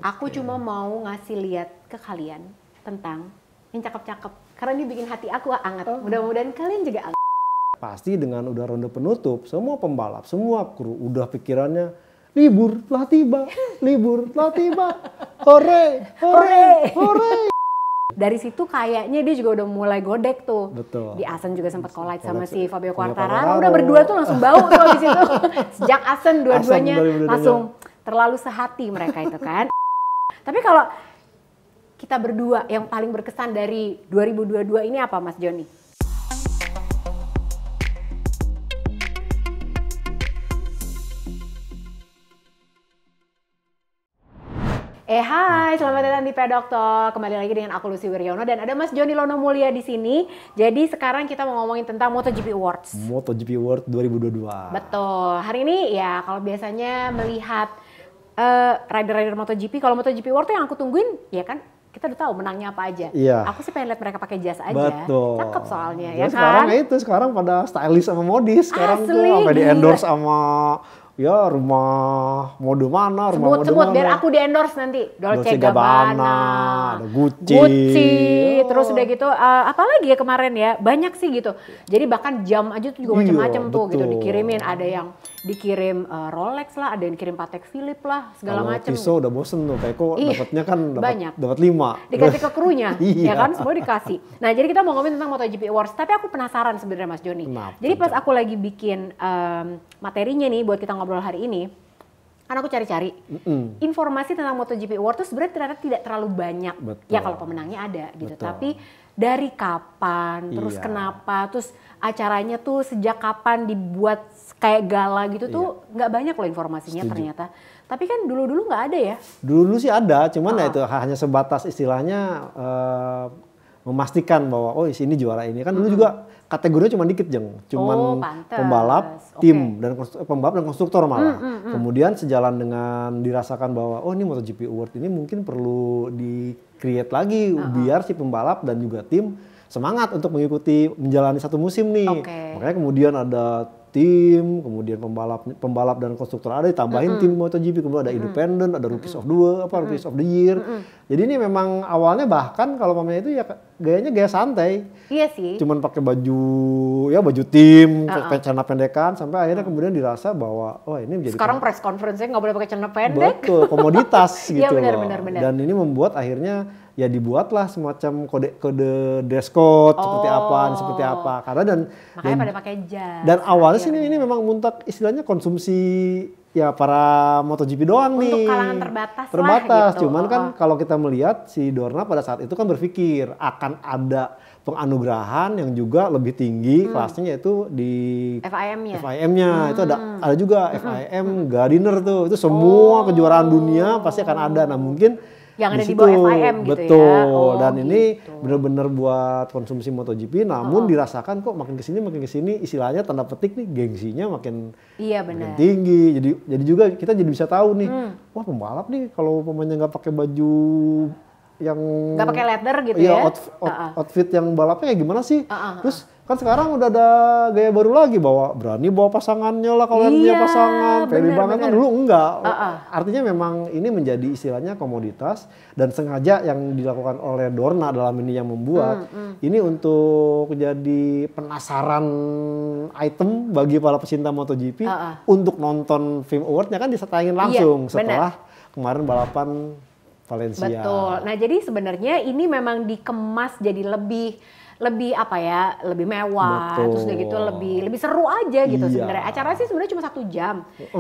Aku cuma mau ngasih lihat ke kalian tentang yang cakep-cakep. Karena ini bikin hati aku hangat. Mudah-mudahan kalian juga hangat. Pasti dengan udah ronde penutup, semua pembalap, semua kru udah pikirannya libur telah tiba, libur telah tiba, hore, hore, hore. Dari situ kayaknya dia juga udah mulai godek tuh. Betul. Di Asen juga sempat collide sama si Fabio Quartararo. Udah berdua tuh langsung bau tuh abis itu. Sejak Asen dua-duanya langsung terlalu sehati mereka itu kan. Tapi kalau kita berdua yang paling berkesan dari 2022 ini apa Mas Joni? Hai, selamat datang di Pedok Talk. Kembali lagi dengan aku Lucy Wiryono dan ada Mas Joni Lono Mulia di sini. Jadi sekarang kita mau ngomongin tentang MotoGP Awards. MotoGP Award 2022. Betul. Hari ini ya kalau biasanya melihat rider-rider MotoGP, kalau MotoGP Award tuh yang aku tungguin ya kan kita udah tahu menangnya apa aja. Iya. Aku sih pengen lihat mereka pakai jas aja. Betul. Cakep soalnya ya kan. Sekarang itu sekarang pada stylish sama modis. Sekarang Asli, tuh sampai di endorse gila. sama ya rumah mode mana, rumah mode Sebut mana. biar aku di endorse nanti. Dolce Gabbana, ada Gucci. terus udah gitu apalagi ya kemarin ya banyak sih gitu. Jadi bahkan jam aja tuh juga Iya, macam-macam tuh gitu betul. dikirimin. Ada yang dikirim Rolex lah, ada yang dikirim Patek Philippe lah, segala Kalau macam. Tissot udah bosen tuh, Peko Iya, dapatnya kan banyak. dapat 5. Dikasih ke krunya, ya Iya. kan semua dikasih. Nah jadi kita mau ngomongin tentang MotoGP Awards, tapi aku penasaran sebenarnya Mas Joni. Kenapa? Jadi pas aku lagi bikin materinya nih buat kita ngobrol hari ini, kan aku cari-cari informasi tentang MotoGP Awards tuh sebenarnya ternyata tidak terlalu banyak. Betul. Ya kalau pemenangnya ada gitu, Betul. tapi dari kapan, terus Iya. kenapa, terus acaranya tuh sejak kapan dibuat kayak gala gitu tuh nggak banyak loh informasinya. Setuju. Ternyata. Tapi kan dulu-dulu nggak ada ya. Dulu sih ada, cuman ya itu hanya sebatas istilahnya memastikan bahwa oh ini juara ini. Kan dulu juga kategorinya cuma dikit Jeng. Cuman pantes. pembalap, Oke. tim dan pembalap dan konstruktor malah. Kemudian sejalan dengan dirasakan bahwa oh ini MotoGP Award ini mungkin perlu di-create lagi biar si pembalap dan juga tim semangat untuk mengikuti menjalani satu musim nih. Oke. Makanya kemudian ada tim, kemudian pembalap dan konstruktor ada ditambahin tim MotoGP, kemudian ada independen, ada Rookies of Rookies of the Year. Jadi ini memang awalnya bahkan kalau mamanya itu ya gayanya gaya santai. Iya sih. Cuman pakai baju tim, celana pendekan sampai akhirnya kemudian dirasa bahwa oh ini menjadi Sekarang press conference-nya nggak boleh pakai celana pendek. betul komoditas gitu Iya, benar, loh. benar. Dan ini membuat akhirnya ya dibuatlah semacam kode dress code seperti apa karena Makanya pada pakai jas. dan awalnya Iya, sih ini memang untuk istilahnya konsumsi ya para MotoGP doang Untuk nih. kalangan terbatas lah Terbatas, gitu. cuman kan kalau kita melihat si Dorna pada saat itu kan berpikir akan ada penganugerahan yang juga lebih tinggi kelasnya yaitu di FIM-nya. FIM-nya. Itu ada juga FIM Gardiner tuh. Itu semua kejuaraan dunia pasti akan ada. Nah, mungkin Yang ada di situ, bawah FIM gitu ya. betul. Oh, Dan ini gitu. benar-benar buat konsumsi MotoGP, namun dirasakan kok makin kesini istilahnya tanda petik nih gengsinya makin Iya makin benar. tinggi. Jadi juga kita jadi bisa tahu nih, wah pembalap nih kalau pemainnya nggak pakai baju yang Nggak pakai leather gitu iya, ya. outfit yang balapnya kayak gimana sih? Terus kan sekarang udah ada gaya baru lagi berani bawa pasangannya lah kalau yang punya Iya, pasangan. Pede bener, banget kan bener. dulu enggak. Artinya memang ini menjadi istilahnya komoditas dan sengaja yang dilakukan oleh Dorna dalam ini yang membuat ini untuk jadi penasaran item bagi para pecinta MotoGP untuk nonton Film Award-nya kan disayangin langsung setelah kemarin balapan Valencia. Betul. Nah jadi sebenarnya ini memang dikemas jadi lebih apa ya, lebih mewah, Betul. terus udah gitu lebih seru aja gitu Iya. sebenarnya. Acaranya sih sebenarnya cuma 1 jam.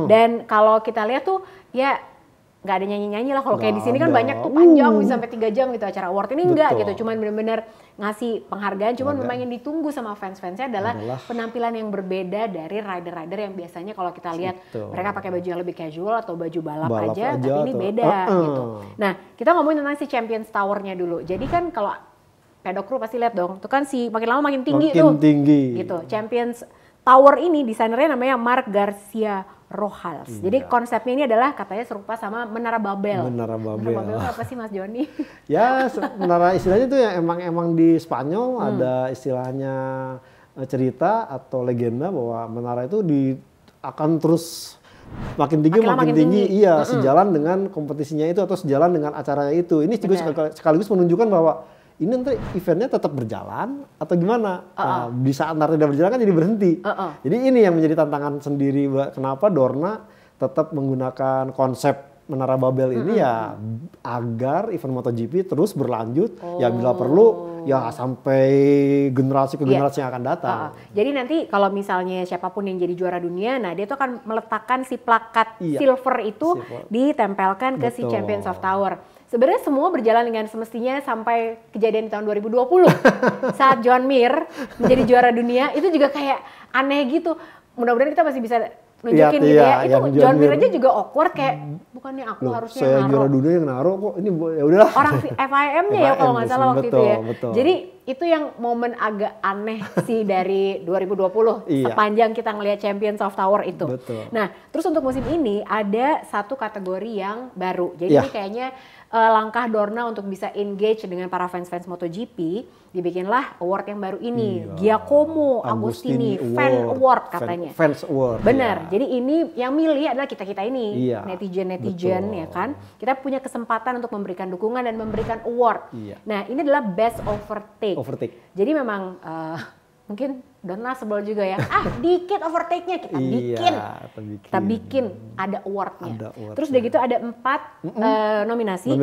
Dan kalau kita lihat tuh ya nggak ada nyanyi-nyanyi lah. Kalau kayak di sini kan Nggak banyak ada. tuh panjang bisa sampai 3 jam gitu acara award ini enggak Betul. gitu. Cuman bener-bener ngasih penghargaan. Cuman memang yang ditunggu sama fans-fansnya adalah penampilan yang berbeda dari rider-rider yang biasanya kalau kita lihat Betul. mereka pakai baju yang lebih casual atau baju balap Balap aja, aja tapi ini atau- beda gitu. Nah kita ngomongin tentang si Champions Tower-nya dulu. Jadi kan kalau pedok kru pasti lihat dong, itu kan si makin lama makin tinggi Makin tuh. tinggi. Gitu. Champions Tower ini desainernya namanya Mark Garcia Rojas. Jadi konsepnya ini adalah katanya serupa sama Menara Babel. Menara Babel. Menara Babel itu apa sih Mas Joni? Ya menara istilahnya itu ya emang di Spanyol ada istilahnya cerita atau legenda bahwa menara itu akan terus makin tinggi makin tinggi. Iya, sejalan dengan kompetisinya itu atau sejalan dengan acaranya itu. Ini juga sekaligus menunjukkan bahwa ini nanti eventnya tetap berjalan atau gimana. Nah, di saat nanti tidak berjalan kan jadi berhenti. Jadi ini yang menjadi tantangan sendiri kenapa Dorna tetap menggunakan konsep Menara Babel ini ya agar event MotoGP terus berlanjut ya bila perlu ya sampai generasi ke generasi yang akan datang. Jadi nanti kalau misalnya siapapun yang jadi juara dunia, nah dia tuh akan meletakkan si plakat silver itu ditempelkan ke si Champions of Tower. Sebenarnya semua berjalan dengan semestinya sampai kejadian di tahun 2020 saat Joan Mir menjadi juara dunia itu juga kayak aneh gitu. Mudah-mudahan kita masih bisa nunjukin gitu ya. Itu Joan Mir aja juga awkward kayak bukannya aku harusnya saya juara dunia yang naruh kok ini ya udahlah. Orang FIM-nya ya kalau nggak salah waktu itu ya. Jadi itu yang momen agak aneh sih dari 2020 sepanjang kita ngelihat Champions of Tower itu. Nah, terus untuk musim ini ada satu kategori yang baru. Jadi ini kayaknya langkah Dorna untuk bisa engage dengan para fans-fans MotoGP, dibikinlah award yang baru ini, Giacomo Agostini Fan Award katanya. Fans Award. Benar. Jadi ini yang milih adalah kita-kita ini, netizen ya kan. Kita punya kesempatan untuk memberikan dukungan dan memberikan award. Nah, ini adalah Best Overtake. Jadi memang mungkin Dorna sebel juga ya. Dikit overtake-nya kita bikin. Kita bikin ada award-nya. Terus udah gitu ada 4 nominasi.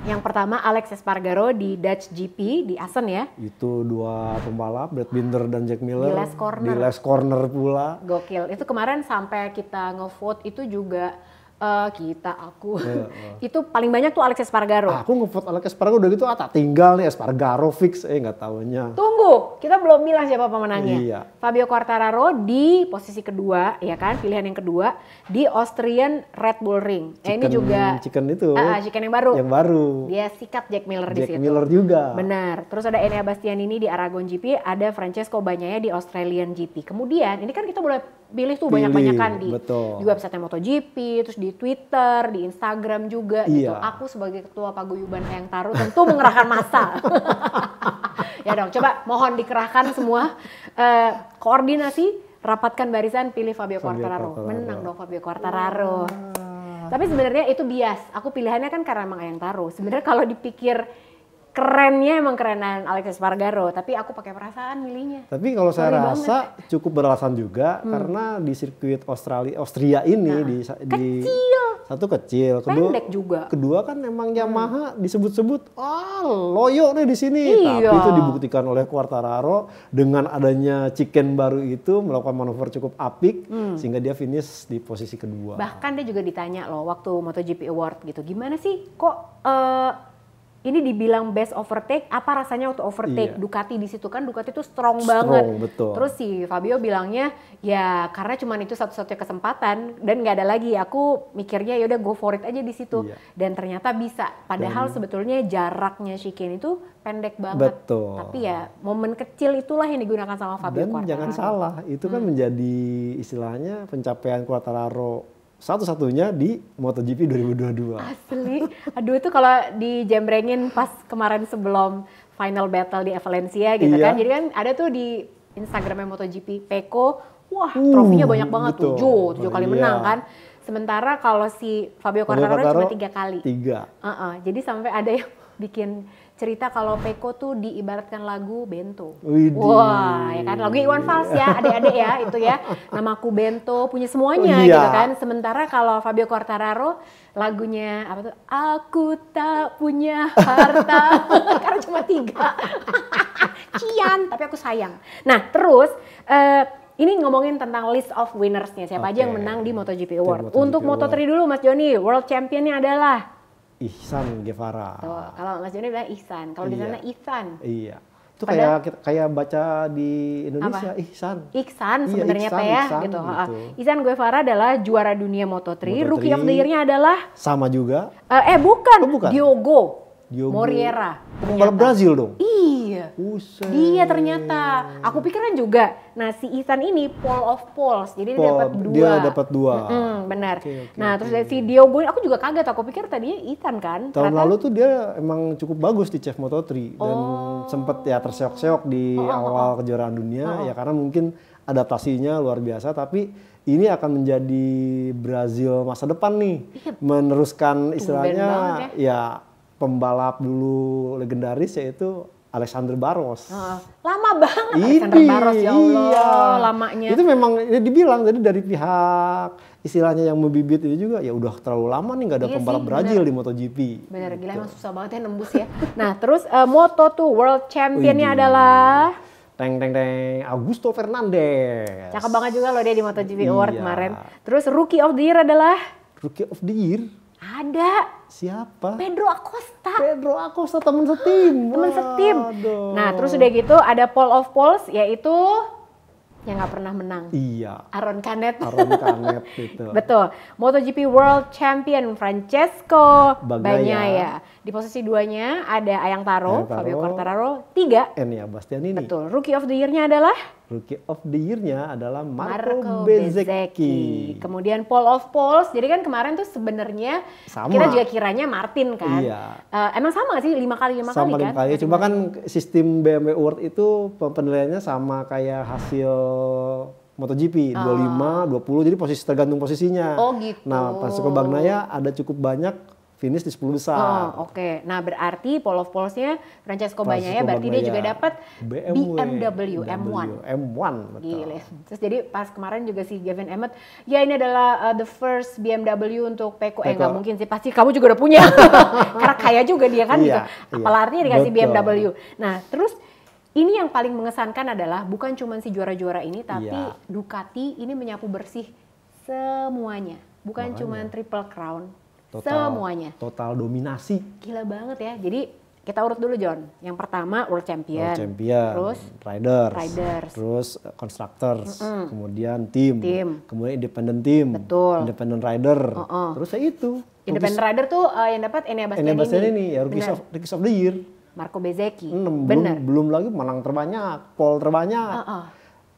Yang pertama Alex Espargaro di Dutch GP di Assen ya. Itu 2 pembalap, Brad Binder dan Jack Miller. Di last corner pula. Gokil. Itu kemarin sampai kita ngevote itu juga aku itu paling banyak tuh Alex Espargaro. Aku ngevote Alex Espargaro udah gitu tak tinggal nih Espargaro fix nggak taunya. Tunggu, kita belum bilang siapa pemenangnya. Fabio Quartararo di posisi kedua ya kan, pilihan yang kedua di Austrian Red Bull Ring. Ini juga chicken yang baru. Dia sikat Jack Miller di situ. Jack Miller juga. Benar. Terus ada Enea Bastianini di Aragon GP, ada Francesco Bagnaia di Australian GP. Kemudian ini kan kita boleh pilih tuh banyak-banyak kan di website MotoGP, terus di Twitter, di Instagram juga gitu. Aku sebagai ketua paguyuban Hayang Taro tentu mengerahkan massa. Ya dong, coba mohon dikerahkan semua koordinasi, rapatkan barisan, pilih Fabio Quartararo. Menang dong Fabio Quartararo. Tapi sebenarnya itu bias. Aku pilihannya kan karena emang Hayang Taro. Sebenarnya kalau dipikir kerennya emang kerenan Alex Espargaro, tapi aku pakai perasaan milihnya. Tapi kalau saya rasa cukup beralasan juga karena di sirkuit Austria ini satu kecil, pendek juga. Kedua kan emang Yamaha disebut-sebut loyo nih di sini. Tapi itu dibuktikan oleh Quartararo dengan adanya chicken baru itu melakukan manuver cukup apik sehingga dia finish di posisi kedua. Bahkan dia juga ditanya loh waktu MotoGP Award gitu, gimana sih kok ini dibilang best overtake, apa rasanya waktu overtake Ducati di situ kan Ducati itu strong banget. Betul. Terus si Fabio bilangnya ya karena cuma itu satu-satunya kesempatan dan nggak ada lagi. Aku mikirnya ya udah go for it aja di situ. Dan ternyata bisa. Padahal sebetulnya jaraknya chicane itu pendek banget. Betul. Tapi ya momen kecil itulah yang digunakan sama Fabio Quartararo. Dan jangan salah, itu kan menjadi istilahnya pencapaian Quartararo satu-satunya di MotoGP 2022. Asli. Aduh itu kalau dijembrengin pas kemarin sebelum final battle di Valencia gitu kan. Jadi kan ada tuh di Instagramnya MotoGP, Pecco, trofinya banyak banget tuh. 7 kali menang kan. Sementara kalau si Fabio Quartararo cuma 3 kali. Jadi sampai ada yang bikin cerita kalau Pecco tuh diibaratkan lagu Bento. Wah, ya kan lagu Iwan Fals ya, adik-adik ya itu ya. Namaku Bento, punya semuanya gitu kan. Sementara kalau Fabio Quartararo lagunya apa tuh? Aku tak punya harta karena cuma 3. Cian, tapi aku sayang. Nah, terus ini ngomongin tentang list of winners-nya. Siapa aja yang menang di MotoGP Award. Untuk Moto3 dulu Mas Joni, world champion-nya adalah Ihsan Guevara. Kalau Mas Joni bilang Ihsan, kalau di sana Ihsan. Iya. Itu kayak baca di Indonesia Ihsan sebenarnya ya gitu. Ihsan Guevara adalah juara dunia Moto3. Rookie of the Year-nya adalah sama juga. Bukan. Diogo Moreira. Pembalap Brazil dong. Iya. Dia ternyata. Aku pikir kan juga. Nah si Ihsan ini pole of poles. Jadi dia dapat 2. Benar. Nah terus dari si Diogo aku juga kaget. Aku pikir tadinya Ihsan kan. Tahun lalu tuh dia emang cukup bagus di Chef Moto3 dan sempet ya terseok-seok di awal kejuaraan dunia ya karena mungkin adaptasinya luar biasa. Tapi ini akan menjadi Brazil masa depan nih. Meneruskan istilahnya ya pembalap dulu legendaris yaitu Alexander Barros. Lama banget Alexander Barros, ya Allah, lamanya. Itu memang dibilang jadi dari pihak istilahnya yang membibit itu juga ya udah terlalu lama nih nggak ada pembalap Brazil di MotoGP. Bener, gila emang susah banget ya nembus ya. Nah terus Moto2 World Championnya adalah Augusto Fernandez. Cakep banget juga loh dia di MotoGP Award kemarin. Terus Rookie of the Year adalah? Rookie of the Year? Ada. Siapa? Pedro Acosta. Pedro Acosta, teman setim. Teman setim. Nah terus udah gitu ada Pole of Poles yaitu yang nggak pernah menang. Iya. Aron Canet. Aron Canet itu. Betul. MotoGP World Champion Francesco Bagnaia. Di posisi 2-nya ada Ayang Taro, Fabio Quartararo. 3. Enea Bastianini. Betul. Rookie of the Year-nya adalah? Rookie of the Year-nya adalah Marco Bezzecchi. Kemudian Pole of Poles. Jadi kan kemarin tuh sebenarnya kita juga kiranya Martin kan. Iya. Emang sama gak sih 5 kali kan? Sama 5 kali. Cuma kan sistem BMW Award itu penilaiannya sama kayak hasil MotoGP 25, 20. Jadi tergantung posisinya. Oh gitu. Nah, Francesco Bagnaia ada cukup banyak finish di 10 besar. Oke. Nah berarti Pole of Poles-nya Francesco Bagnaia berarti dia juga dapat BMW M1. Betul. Gile. Terus jadi pas kemarin juga si Gavin Emmett, ya ini adalah the first BMW untuk Pecco. Nggak mungkin sih, pasti kamu juga udah punya. Karena kaya juga dia kan gitu. Apalah artinya dikasih BMW. Nah terus ini yang paling mengesankan adalah bukan cuma si juara-juara ini, tapi Ducati ini menyapu bersih semuanya. Bukan cuma Triple Crown. Semuanya. Total dominasi. Gila banget ya. Jadi kita urut dulu John. Yang pertama World Champion. Terus Riders. Terus Constructors. Kemudian Team. Kemudian Independent Team. Betul. Independent Rider. Terus ya itu. Independent Rider tuh yang dapat Enea Bastianini. Ya Rookies of the Year. Marco Bezzecchi. Bener. Belum lagi menang terbanyak. Pole terbanyak.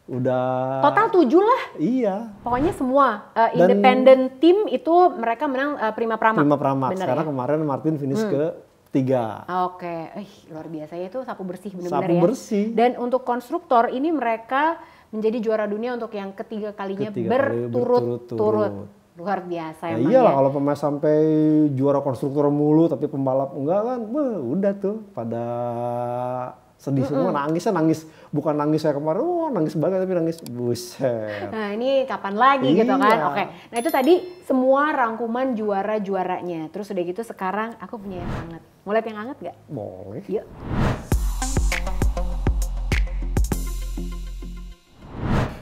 Udah total 7 lah. Iya. Pokoknya semua independent team itu mereka menang Prima Pramac. Karena kemarin Martin finish ke 3. Oke. Luar biasa ya itu sapu bersih benar-benar ya. Sapu bersih. Dan untuk konstruktor ini mereka menjadi juara dunia untuk yang ketiga kalinya berturut-turut. Luar biasa emang ya. Iyalah kalau pemain sampai juara konstruktor mulu tapi pembalap enggak kan, udah tuh pada sedih semua, nangis, bukan nangis saya kemarin, nangis banget tapi nangis, buset. Nah ini kapan lagi gitu kan, oke. Nah itu tadi semua rangkuman juara-juaranya, terus udah gitu sekarang aku punya yang hangat. Mau lihat yang hangat gak? Boleh. Yuk.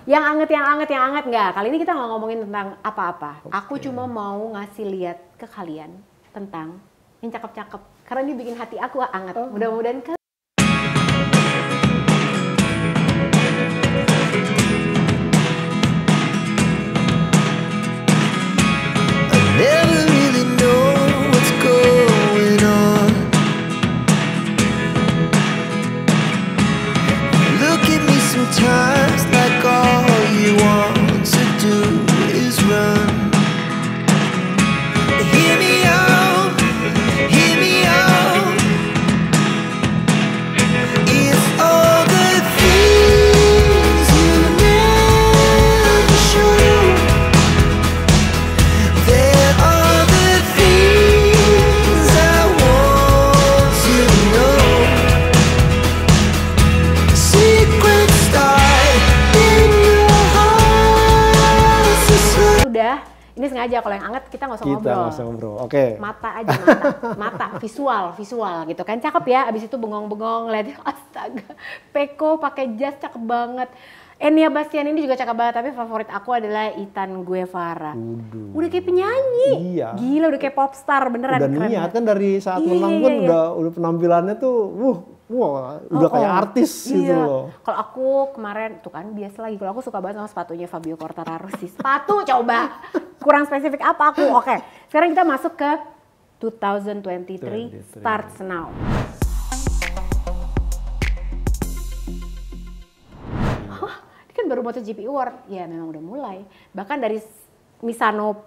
Yang hangat nggak? Kali ini kita nggak ngomongin tentang apa-apa. Aku cuma mau ngasih lihat ke kalian tentang yang cakep-cakep. Karena ini bikin hati aku hangat. Mudah-mudahan aja kalau yang anget kita nggak usah ngobrol. Oke. Mata aja, mata, visual gitu kan cakep ya. Abis itu bengong-bengong lihat, astaga, Pecco pakai jas cakep banget. Enea Bastianini juga cakep banget, tapi favorit aku adalah Ethan Guevara. Udah kayak penyanyi. Iya. Gila udah kayak popstar beneran. Udah keren niat kan dari saat menang pun udah penampilannya tuh udah kayak artis gitu loh. Kalau aku kemarin tuh kan biasa lagi, kalau aku suka banget sama sepatunya Fabio Quartararo sih. Sepatu coba. Kurang spesifik apa aku. Oke. Sekarang kita masuk ke 2023 starts now. Ini kan baru MotoGP Award. Ya memang udah mulai. Bahkan dari Misano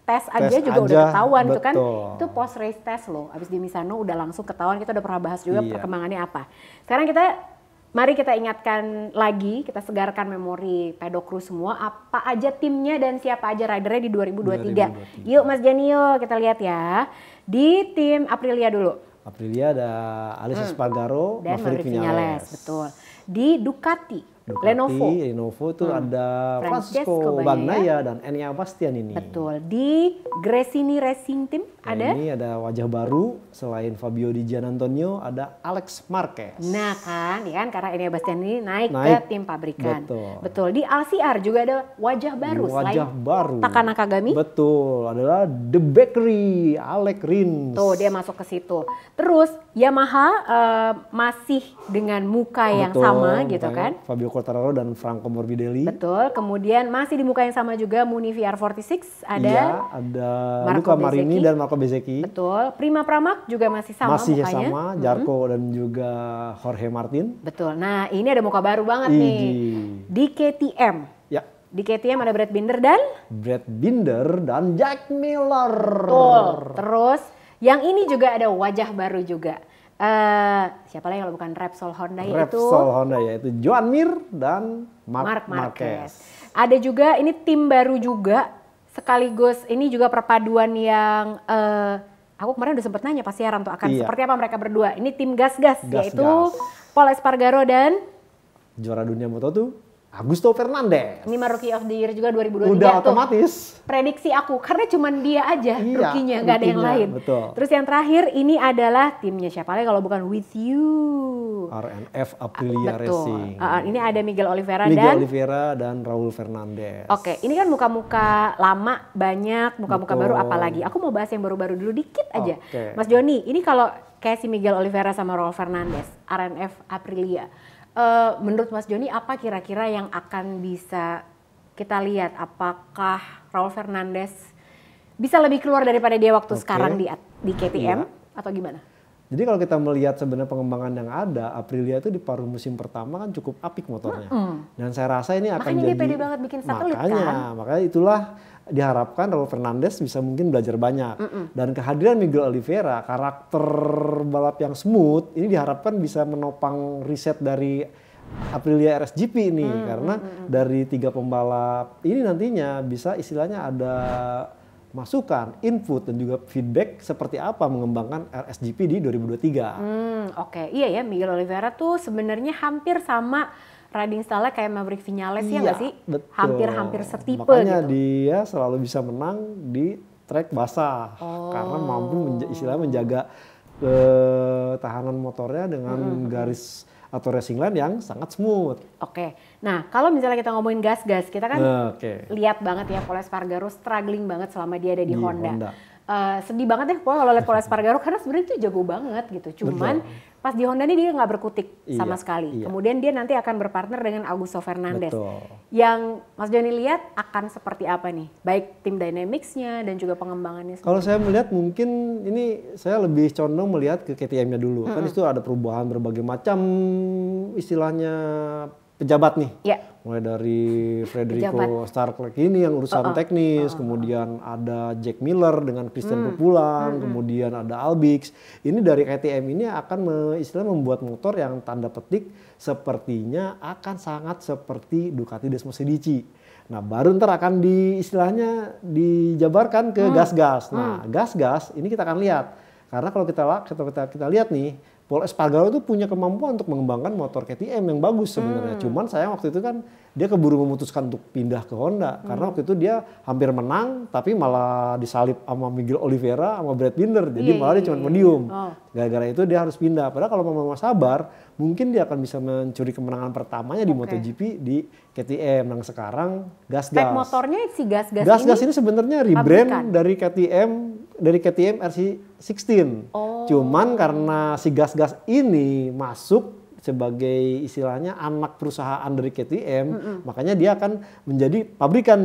tes aja juga udah ketahuan itu kan. Itu post race test loh. Abis di Misano udah langsung ketahuan, kita udah pernah bahas juga perkembangannya apa. Sekarang kita mari kita ingatkan lagi, kita segarkan memori pedokru semua, apa aja timnya dan siapa aja ridernya di 2023. Yuk Mas Jani, yuk kita lihat ya. Di tim Aprilia dulu. Aprilia ada Aleix Espargaro, dan Maverick Viñales. Betul. Di Ducati Lenovo itu ada Francesco Bagnaia dan Enea Bastianini. Betul. Di Gresini Racing Team ada? Ini ada wajah baru, selain Fabio Di Gianantonio ada Alex Marquez. Nah kan, ya kan karena Enea Bastianini naik ke tim pabrikan. Betul. Di LCR juga ada wajah baru selain Taka Nakagami. Betul, adalah The Bakery, Alex Rins. Tuh dia masuk ke situ. Terus Yamaha masih dengan muka yang sama gitu kan. Fabio Quartararo dan Franco Morbidelli. Betul. Kemudian masih di muka yang sama juga Muni VR46 ada. Iya, ada Luca Marini dan Marco Bezzecchi. Betul. Prima Pramac juga masih sama mukanya. Masih sama, Zarco dan juga Jorge Martin. Betul. Nah, ini ada muka baru banget nih. Di KTM. Ya. Di KTM ada Brad Binder dan Jack Miller. Betul. Terus yang ini juga ada wajah baru juga. Siapa lagi kalau bukan Repsol Honda yaitu Joan Mir dan Marc Marquez. Ada juga ini tim baru juga sekaligus ini juga perpaduan yang aku kemarin udah sempat nanya pas siaran tuh akan seperti apa mereka berdua. Ini tim gas-gas yaitu Pol Espargaro dan juara dunia Moto2 Augusto Fernandez. Ini mah Rookie of the Year juga 2023 udah otomatis. Prediksi aku karena cuman dia aja rookie-nya, nggak ada yang lain. Betul. Terus yang terakhir ini adalah timnya siapa lagi kalau bukan With You. RNF Aprilia Racing. Ini ada Miguel Oliveira dan Raul Fernandez. Oke, ini kan muka-muka lama banyak, muka-muka baru apalagi. Aku mau bahas yang baru-baru dulu dikit aja. Mas Joni, ini kalau kayak si Miguel Oliveira sama Raul Fernandez, RNF Aprilia. Menurut Mas Joni apa kira-kira yang akan bisa kita lihat? Apakah Raul Fernandez bisa lebih keluar daripada dia waktu sekarang di KTM atau gimana? Jadi kalau kita melihat sebenarnya pengembangan yang ada, Aprilia itu di paruh musim pertama kan cukup apik motornya. Dan saya rasa ini akan makanya dia pede banget bikin satelit makanya itulah diharapkan Raul Fernandez bisa mungkin belajar banyak. Dan kehadiran Miguel Oliveira, karakter balap yang smooth, ini diharapkan bisa menopang riset dari Aprilia RSGP ini. Karena dari 3 pembalap ini nantinya bisa istilahnya ada masukan, input dan juga feedback seperti apa mengembangkan RSGP di 2023. Iya ya, Miguel Oliveira tuh sebenarnya hampir sama riding style-nya kayak Maverick Viñales ya nggak sih? Betul. Hampir setipe. Makanya gitu. Dia selalu bisa menang di track basah karena mampu istilahnya menjaga ketahanan motornya dengan garis atau racing line yang sangat smooth. Nah kalau misalnya kita ngomongin gas-gas, kita kan lihat banget ya Pol Espargaro struggling banget selama dia ada di Honda. Sedih banget ya kalau lihat Pol Espargaro karena sebenarnya itu jago banget gitu. Cuman pas di Honda ini dia nggak berkutik sama sekali. Kemudian dia nanti akan berpartner dengan Augusto Fernandez. Yang Mas Joni lihat akan seperti apa nih? Baik tim dynamics-nya dan juga pengembangannya. Kalau saya melihat mungkin ini saya lebih condong melihat ke KTM-nya dulu. Kan itu ada perubahan berbagai macam istilahnya pejabat nih. Mulai dari Federico Starclay ini yang urusan teknis, kemudian ada Jack Miller dengan Christian Pupulang, kemudian ada Albix. Ini dari KTM ini akan istilahnya membuat motor yang tanda petik sepertinya akan sangat seperti Ducati Desmo Sedici. Nah baru ntar akan istilahnya dijabarkan ke gas-gas. Nah gas-gas ini kita akan lihat. Karena kalau kita lihat nih, Pol Espargaro itu punya kemampuan untuk mengembangkan motor KTM yang bagus sebenarnya. Cuman sayang waktu itu kan dia keburu memutuskan untuk pindah ke Honda. Karena waktu itu dia hampir menang tapi malah disalip sama Miguel Oliveira sama Brad Binder. Jadi malah dia cuma podium. Gara-gara itu dia harus pindah. Padahal kalau mau sabar mungkin dia akan bisa mencuri kemenangan pertamanya di MotoGP di KTM. Yang sekarang gas-gas. Spek motornya si gas-gas ini sebenarnya rebrand dari KTM RC16. Cuman karena si gas-gas ini masuk sebagai istilahnya anak perusahaan dari KTM, makanya dia akan menjadi pabrikan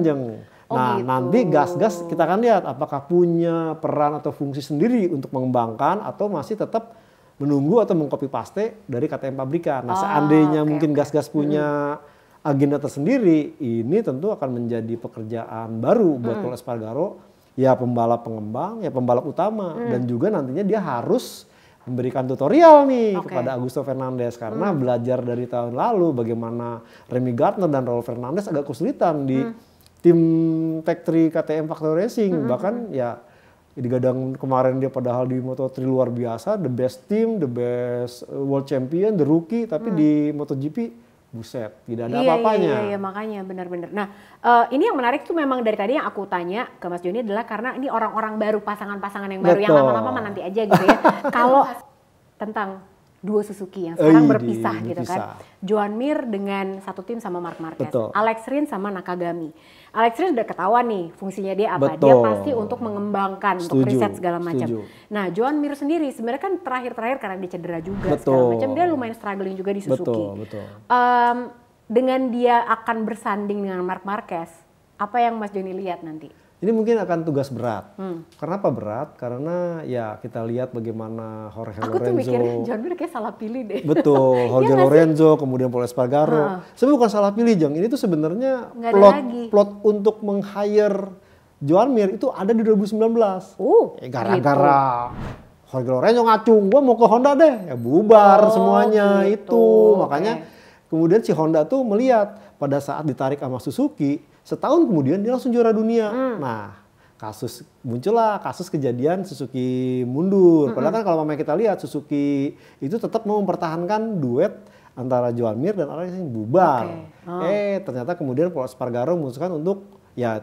nanti gas-gas kita akan lihat apakah punya peran atau fungsi sendiri untuk mengembangkan atau masih tetap menunggu atau mengcopy paste dari KTM pabrikan. Nah, seandainya mungkin gas-gas punya agenda tersendiri, ini tentu akan menjadi pekerjaan baru buat Pol Espargaro. Ya pembalap pengembang, ya pembalap utama dan juga nantinya dia harus memberikan tutorial nih kepada Augusto Fernandez karena belajar dari tahun lalu bagaimana Remy Gardner dan Raul Fernandez agak kesulitan di tim Tech 3 KTM Factory Racing. Bahkan ya digadang kemarin dia padahal di Moto3 luar biasa, the best team, the best world champion, the rookie, tapi di MotoGP buset, tidak ada apa-apanya. Iya, makanya benar-benar. Nah, ini yang menarik tuh memang dari tadi yang aku tanya ke Mas Joni adalah karena ini orang-orang baru, pasangan-pasangan yang baru, yang lama-lama nanti aja gitu ya. Kalau tentang duo Suzuki yang sekarang berpisah gitu kan. Joan Mir dengan satu tim sama Marc Marquez. Alex Rins sama Nakagami. Alex Rins udah ketahuan nih fungsinya dia apa. Dia pasti untuk mengembangkan, untuk riset segala macam. Nah, Joan Mir sendiri sebenarnya kan terakhir-terakhir karena dia cedera juga segala macam, dia lumayan struggling juga di Suzuki. Dengan dia akan bersanding dengan Marc Marquez, apa yang Mas Joni lihat nanti? Ini mungkin akan tugas berat. Kenapa berat? Karena ya kita lihat bagaimana Jorge Lorenzo. Aku tuh mikirnya Joan Mir kayak salah pilih deh. Betul, Jorge Lorenzo, kemudian Paul Espargaro. Sebenarnya bukan salah pilih, Jang. Ini tuh sebenarnya plot untuk meng-hire Joan Mir itu ada di 2019. Gara-gara Jorge Lorenzo ngacung, gua mau ke Honda deh. Ya bubar semuanya itu. Makanya kemudian si Honda tuh melihat pada saat ditarik sama Suzuki, setahun kemudian dia langsung juara dunia. Nah, muncullah kasus kejadian Suzuki mundur. Padahal kan kalau memang kita lihat Suzuki itu tetap mau mempertahankan duet antara Joan Mir dan Alex Rins bubar. Ternyata kemudian Paul Espargaro memutuskan untuk ya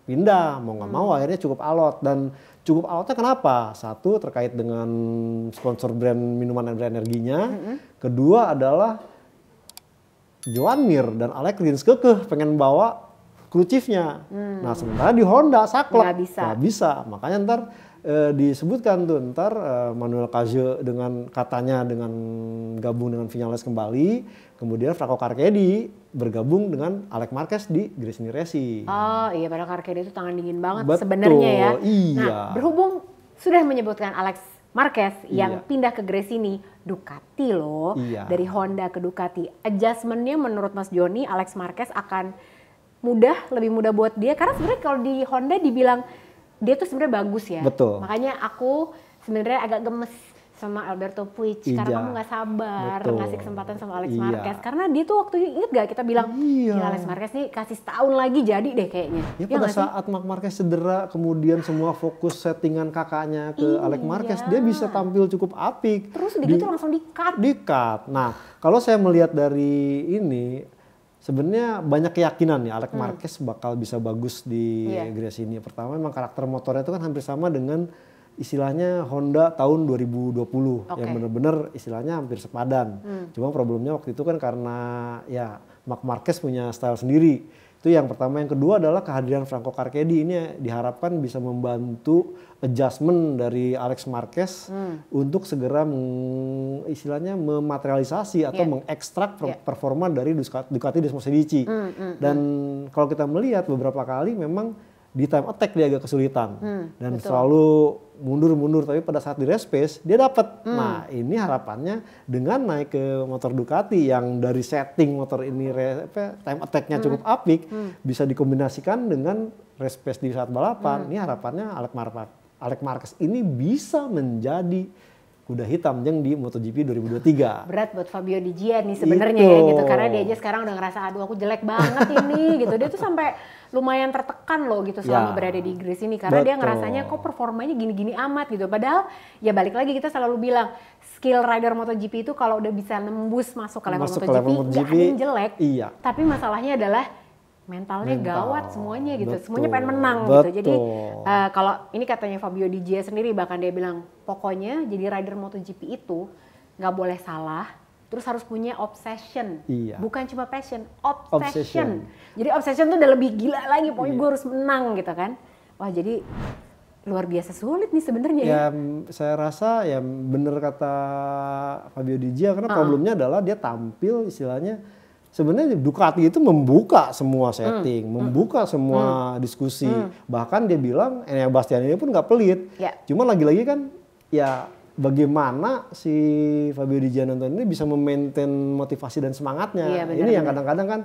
pindah, mau nggak mau akhirnya cukup alot. Dan cukup alotnya kenapa? Satu terkait dengan sponsor brand minuman dan brand energinya. Kedua adalah Joan Mir dan Alex Rins kekeh pengen bawa crew chiefnya. Nah sementara di Honda saklek nggak bisa. Makanya ntar disebutkan tuh ntar Manuel Cajo dengan katanya dengan gabung dengan Vinales kembali, kemudian Franco Carchedi bergabung dengan Alex Marquez di Gresini Racing. Oh iya, padahal Carchedi itu tangan dingin banget sebenarnya ya. Nah berhubung sudah menyebutkan Alex Marquez yang pindah ke Gresini, Ducati loh, dari Honda ke Ducati. Adjustmentnya menurut Mas Joni, Alex Marquez akan lebih mudah buat dia, karena sebenarnya kalau di Honda dibilang dia tuh sebenarnya bagus ya. Makanya aku sebenarnya agak gemes sama Alberto Puig karena kamu nggak sabar ngasih kesempatan sama Alex Marquez, karena dia tuh waktu inget gak kita bilang Alex Marquez nih kasih setahun lagi jadi deh kayaknya. Ya pada saat Marc Marquez cedera, kemudian semua fokus settingan kakaknya ke Alex Marquez, dia bisa tampil cukup apik. Terus gitu langsung di-cut. Nah kalau saya melihat dari ini, sebenarnya banyak keyakinan ya Alex Marquez bakal bisa bagus di Gresini. Pertama memang karakter motornya itu kan hampir sama dengan istilahnya Honda tahun 2020 yang benar-benar istilahnya hampir sepadan. Cuma problemnya waktu itu kan karena ya Marc Marquez punya style sendiri. Itu yang pertama. Yang kedua adalah kehadiran Franco Carchedi ini diharapkan bisa membantu adjustment dari Alex Marquez untuk segera istilahnya mematerialisasi atau mengekstrak performa dari Ducati Desmo Medici. Dan kalau kita melihat beberapa kali memang di time attack dia agak kesulitan dan selalu mundur-mundur, tapi pada saat di race pace dia dapat. Nah ini harapannya dengan naik ke motor Ducati yang dari setting motor ini time attack-nya cukup apik, bisa dikombinasikan dengan race pace di saat balapan. Ini harapannya Alex Marquez ini bisa menjadi kuda hitam yang di MotoGP 2023. Berat buat Fabio Di Gian nih sebenarnya ya gitu, karena dia aja sekarang udah ngerasa aduh aku jelek banget ini gitu. Dia tuh sampai lumayan tertekan loh gitu selama berada di Gresini karena dia ngerasanya kok performanya gini-gini amat gitu. Padahal ya balik lagi kita selalu bilang skill rider MotoGP itu kalau udah bisa nembus masuk ke level MotoGP gak ada yang jelek. Tapi masalahnya adalah mentalnya gawat semuanya gitu. Semuanya pengen menang gitu. Jadi kalau ini katanya Fabio Di Gia sendiri, bahkan dia bilang pokoknya jadi rider MotoGP itu nggak boleh salah, terus harus punya obsession, bukan cuma passion, obsession. Jadi obsession tuh udah lebih gila lagi, pokoknya gue harus menang gitu kan. Wah jadi luar biasa sulit nih sebenarnya ya. Saya rasa ya bener kata Fabio Di Gia, karena problemnya adalah dia tampil istilahnya sebenarnya Ducati itu membuka semua setting, membuka semua diskusi. Bahkan dia bilang Enea Bastianini pun nggak pelit. Cuma lagi-lagi kan ya bagaimana si Fabio Di Giannantonio ini bisa memaintain motivasi dan semangatnya. Ini yang kadang-kadang kan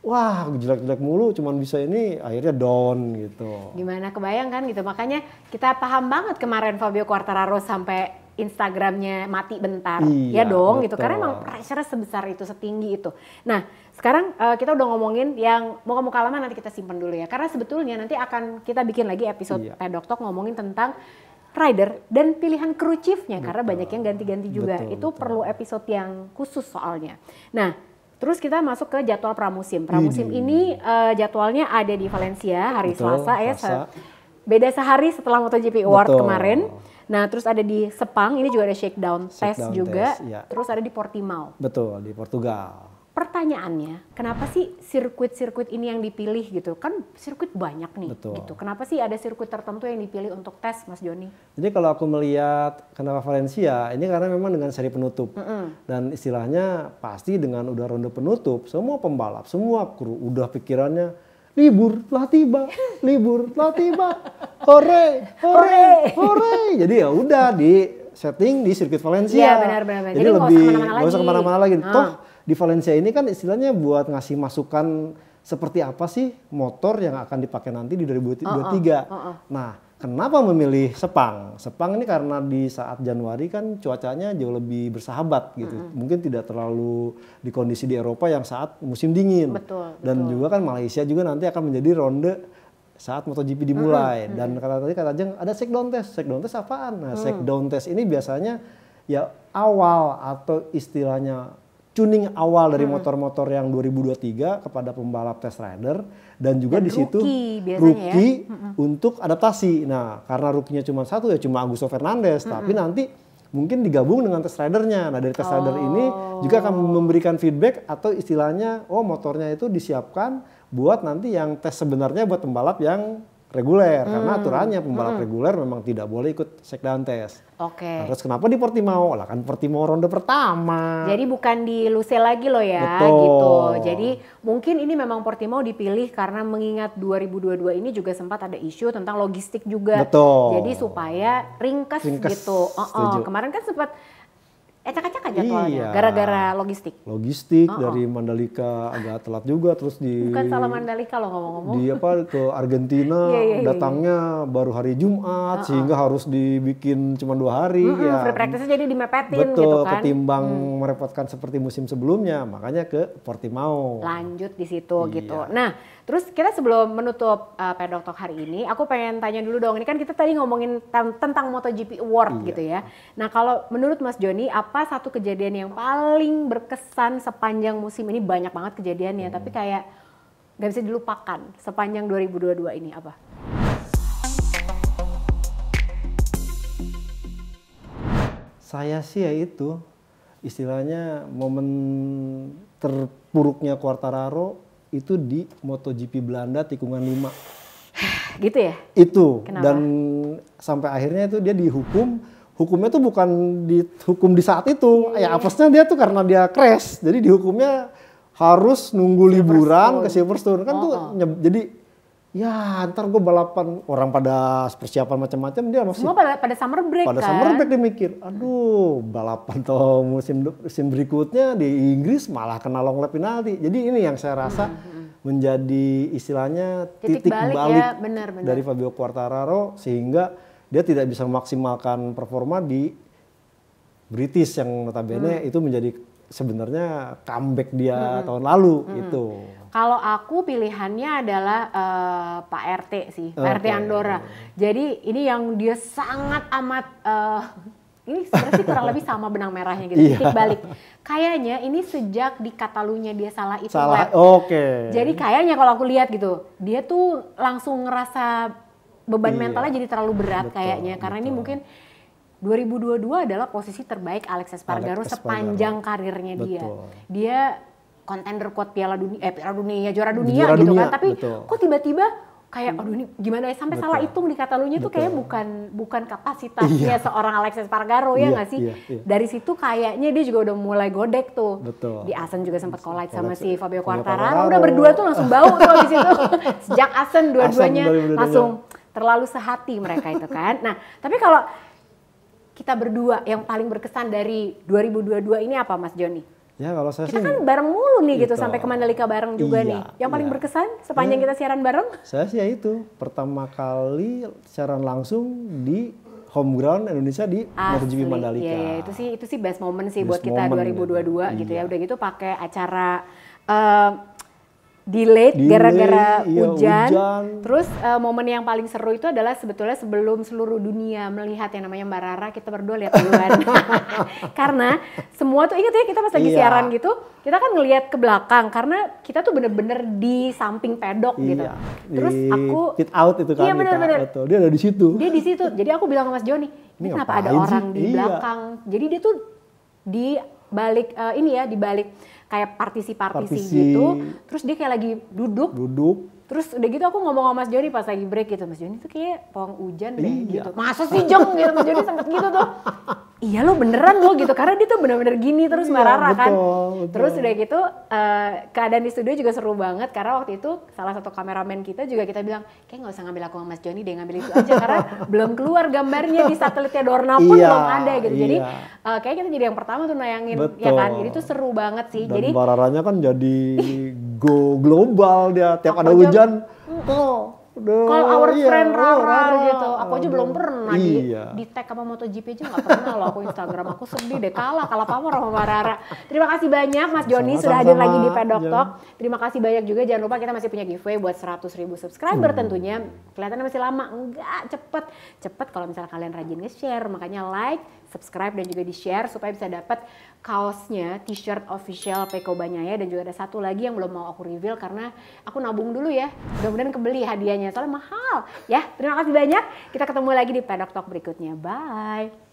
wah jelek-jelek mulu, cuman bisa ini akhirnya down gitu. Gimana kebayang kan gitu, makanya kita paham banget kemarin Fabio Quartararo sampai Instagramnya mati bentar, Iya, ya dong betul. gitu. Karena emang pressure sebesar itu, setinggi itu. Nah, sekarang kita udah ngomongin yang muka-muka lama, nanti kita simpen dulu ya. Karena sebetulnya nanti akan kita bikin lagi episode Pedok Talk ngomongin tentang rider dan pilihan kru chiefnya, karena banyak yang ganti-ganti juga. Itu perlu episode yang khusus soalnya. Nah, terus kita masuk ke jadwal pramusim. Pramusim ini jadwalnya ada di Valencia hari Selasa ya. Beda sehari setelah MotoGP Award kemarin. Nah, terus ada di Sepang, ini juga ada shakedown test juga. Ya. Terus ada di Portimao. Betul, di Portugal. Pertanyaannya, kenapa sih sirkuit-sirkuit ini yang dipilih gitu? Kan sirkuit banyak nih. Betul. Gitu. Kenapa sih ada sirkuit tertentu yang dipilih untuk tes, Mas Joni? Jadi kalau aku melihat kenapa Valencia, ini karena memang dengan seri penutup. Dan istilahnya pasti dengan udah ronde penutup, semua pembalap, semua kru udah pikirannya libur telah tiba, libur telah tiba, hore, hore, hore. Jadi ya udah di setting di sirkuit Valencia. Iya benar-benar. Jadi lebih nggak usah kemana-mana lagi. Toh di Valencia ini kan istilahnya buat ngasih masukan seperti apa sih motor yang akan dipakai nanti di 2023. Nah, kenapa memilih Sepang? Sepang ini karena di saat Januari kan cuacanya jauh lebih bersahabat gitu. Mungkin tidak terlalu di kondisi di Eropa yang saat musim dingin. Betul. Dan juga kan Malaysia juga nanti akan menjadi ronde saat MotoGP dimulai. Dan kata Jeng ada shakedown test. Shakedown test apaan? Nah, shakedown test ini biasanya ya awal atau istilahnya tuning awal dari motor-motor yang 2023 kepada pembalap test rider dan juga di situ rookie untuk adaptasi. Nah, karena rookie-nya cuma satu ya cuma Augusto Fernandez, tapi nanti mungkin digabung dengan test rider-nya. Nah, dari test rider ini juga akan memberikan feedback atau istilahnya motornya itu disiapkan buat nanti yang tes sebenarnya buat pembalap yang reguler, karena aturannya pembalap reguler memang tidak boleh ikut shakedown test. Oke. Terus kenapa di Portimao? Lah kan Portimao ronde pertama. Jadi bukan di Luce lagi loh ya. Betul. Gitu. Jadi mungkin ini memang Portimao dipilih karena mengingat 2022 ini juga sempat ada isu tentang logistik juga. Betul. Jadi supaya ringkas gitu. Kemarin kan sempat acak-acakan jadwalnya gara-gara logistik. Logistik dari Mandalika agak telat juga, terus bukan salah Mandalika loh ngomong-ngomong. Di ke Argentina datangnya baru hari Jumat sehingga harus dibikin cuma 2 hari ya. Free practice jadi dimepetin betul, gitu kan. Ketimbang merepotkan seperti musim sebelumnya, makanya ke Portimao. Lanjut di situ gitu. Nah, terus kita sebelum menutup Pedok Talk hari ini, aku pengen tanya dulu dong. Ini kan kita tadi ngomongin tentang MotoGP Award gitu ya. Nah, kalau menurut Mas Joni, apa satu kejadian yang paling berkesan sepanjang musim ini? Banyak banget kejadiannya, tapi kayak nggak bisa dilupakan sepanjang 2022 ini apa? Saya sih ya itu, istilahnya momen terpuruknya Quartararo itu di MotoGP Belanda tikungan 5. Gitu ya? Itu. Kenapa? Dan sampai akhirnya itu dia dihukum. Hukumnya tuh bukan dihukum di saat itu. Ya apesnya dia tuh karena dia crash. Jadi dihukumnya harus nunggu liburan ke Silverstone. Kan tuh jadi ya ntar gue balapan. Orang pada persiapan macam-macam dia masih. Semua pada summer break pada kan? summer break dia mikir, aduh balapan atau musim berikutnya di Inggris malah kena long lap penalti. Jadi ini yang saya rasa menjadi istilahnya titik balik ya, benar. dari Fabio Quartararo sehingga dia tidak bisa memaksimalkan performa di British yang notabene itu menjadi sebenarnya comeback dia tahun lalu itu. Kalau aku pilihannya adalah Pak RT sih, Pak RT Andorra. Jadi ini yang dia sangat amat ini sebenarnya sih kurang lebih sama benang merahnya gitu, titik balik. Kayaknya ini sejak di Catalunya dia salah itu lap. Jadi kayaknya kalau aku lihat gitu, dia tuh langsung ngerasa beban mentalnya jadi terlalu berat kayaknya. Karena ini mungkin 2022 adalah posisi terbaik Alex Espargaro sepanjang karirnya dia. Dia kontender kuat juara dunia gitu kan. Tapi kok tiba-tiba kayak aduh ini gimana ya sampai salah hitung di Catalunya tuh kayak bukan kapasitasnya seorang Alex Espargaro ya nggak sih? Dari situ kayaknya dia juga udah mulai godek tuh. Di Asen juga sempat collide sama si Fabio Quartararo. Udah berdua tuh langsung bau tuh habis itu. Sejak Asen dua-duanya langsung terlalu sehati mereka itu kan. Nah, tapi kalau kita berdua yang paling berkesan dari 2022 ini apa Mas Joni? Ya kalau saya kita kan bareng mulu nih gitu sampai ke Mandalika bareng juga nih. Yang paling iya. berkesan sepanjang kita siaran bareng? Saya sih ya itu pertama kali siaran langsung di home ground Indonesia di MotoGP Asli. Mandalika. Iya, itu sih best moment sih buat Best kita moment 2022 gitu iya. ya. Udah gitu pakai acara delayed gara-gara hujan. Terus momen yang paling seru itu adalah sebetulnya sebelum seluruh dunia melihat yang namanya Mbak Rara, kita berdua lihat duluan. Karena semua tuh ingat ya, kita pas lagi siaran gitu, kita kan ngelihat ke belakang karena kita tuh bener-bener di samping pedok gitu. Terus aku pit out itu kan. Iya bener-bener. Dia ada di situ. Dia di situ. Jadi aku bilang sama Mas Joni, ini kenapa ada orang di belakang? Jadi dia tuh di balik di balik kayak partisi gitu. Terus dia kayak lagi duduk. Terus udah gitu aku ngomong sama Mas Joni pas lagi break gitu. Mas Joni tuh kayak pawang hujan deh gitu. Masa sih Jong gitu, Mas Joni sempet gitu tuh. Iya lo beneran lo gitu, karena dia tuh bener-bener gini terus Mbak Rara kan. Terus udah gitu keadaan di studio juga seru banget karena waktu itu salah satu kameramen kita juga kita bilang kayak nggak usah ngambil aku sama Mas Joni deh, ngambil itu aja karena belum keluar gambarnya di satelitnya Dorna pun belum ada gitu. Jadi kayak kita jadi yang pertama tuh nayangin ya kan. Jadi itu seru banget sih. Dan jadi Mbak Raranya kan jadi go global dia tiap ada hujan. Kalau our friend Rara gitu, aku aja belum pernah di tag sama MotoGP aja nggak pernah loh aku Instagram, aku sedih deh kalah pamor sama Mbak Rara. Terima kasih banyak Mas Joni sudah hadir lagi di Pedok Talk. Terima kasih banyak juga, jangan lupa kita masih punya giveaway buat 100.000 subscriber tentunya. Kelihatannya masih lama, enggak cepet kalau misalnya kalian rajin nge-share, makanya like, subscribe dan juga di-share supaya bisa dapat kaosnya, t-shirt official Peko Bagnaia, dan juga ada satu lagi yang belum mau aku reveal karena aku nabung dulu ya. Mudah-mudahan kebeli hadiahnya soalnya mahal. Ya, terima kasih banyak. Kita ketemu lagi di Pedok Talk berikutnya. Bye.